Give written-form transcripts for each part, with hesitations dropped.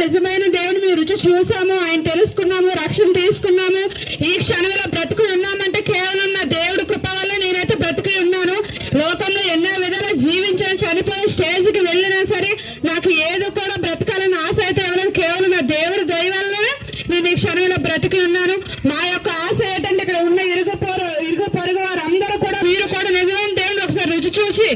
నిజమైన దేవుని మేము రుచి చూసాము, ఆయన తెలుసుకున్నాము, రక్షణ తీసుకున్నాము. ఈ క్షణంలో బ్రతుకు ఉన్నామంటే కేవలం నా దేవుడు కృప వల్ల నేనైతే బ్రతుకు ఉన్నాను. లోకంలో ఎన్నో విధాలు జీవించిన చనిపోయే స్టేజ్కి వెళ్ళినా సరే నాకు ఏదో కూడా బ్రతకాలని ఆశ అయితే ఎవరైనా కేవలం నా దేవుడు దయ వల్లనే నేను ఈ క్షణంలో బ్రతికి ఉన్నాను. మా యొక్క ఆశ ఏంటంటే ఇక్కడ ఉన్న ఇరుగు పొరుగు వారు అందరూ కూడా మీరు కూడా నిజమైన దేవుడు ఒకసారి రుచి చూసి,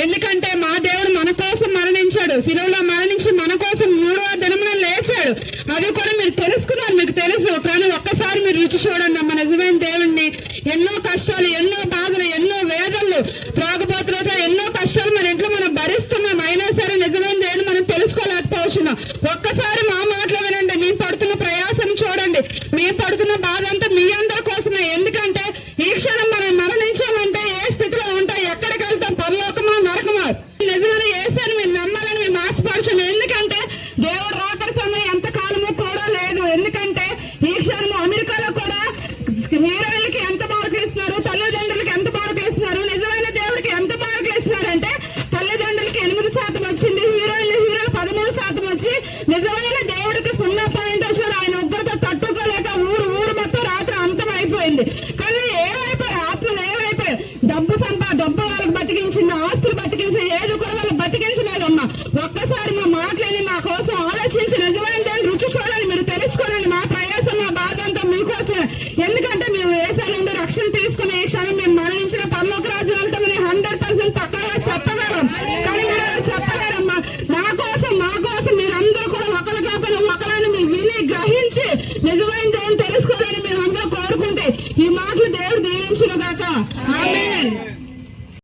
ఎందుకంటే మా దేవుడు మన కోసం మరణించాడు, శిలువలో మరణించి మన కోసం 3వ దినమున లేచాడు. అది కూడా మీరు తెలుసుకున్నారు, మీకు తెలుసు. కానీ ఒక్కసారి మీరు రుచి చూడండి అమ్మ నిజమైన దేవుణ్ణి. ఎన్నో కష్టాలు, ఎన్నో బాధలు, ఎన్నో వేదనలు, త్రాగుబోతులతో ఎన్నో కష్టాలు మన ఇంట్లో మనం భరిస్తున్నాం. అయినా సరే నిజమైన దేవుని మనం తెలుసుకోలేకపోతున్నాం. ఒక్కసారి మా మాటలు వినండి. మేము పడుతున్న ప్రయాసం చూడండి, మేము పడుతున్న బాధ అంతా మీ అందరి కోసమే. ఎందుకంటే ఈ క్షణం మనం మరణించాలంటే ఏ స్థితిలో ఉంటాం, ఎక్కడికి వెళ్తాం, పరలోకమా నరకమా? నిజమైన యేసుని మీరు నమ్మాలని మేము ఆశపడుతున్నాం. ఎందుకంటే దేవుడు రాకడి సమయం ఎంత కాలమో కూడా లేదు. ఎందుకంటే ఈ క్షణం అమెరికాలో కూడా హీరోయిన్లకి ఎంత మార్కులు ఇస్తున్నారు, తల్లిదండ్రులకి ఎంత మార్కులు ఇస్తున్నారు. నిజమైన దేవుడికి ఎంత మార్కులు ఇస్తున్నారంటే తల్లిదండ్రులకి 8% వచ్చింది, హీరోలు 13% వచ్చి నిజమైన దేవుడికి 0 పాయింట్ వచ్చారు. ఆయన ఉగ్రత తట్టుకోలేక ఊరు మొత్తం రాత్రి అంతం అయిపోయింది.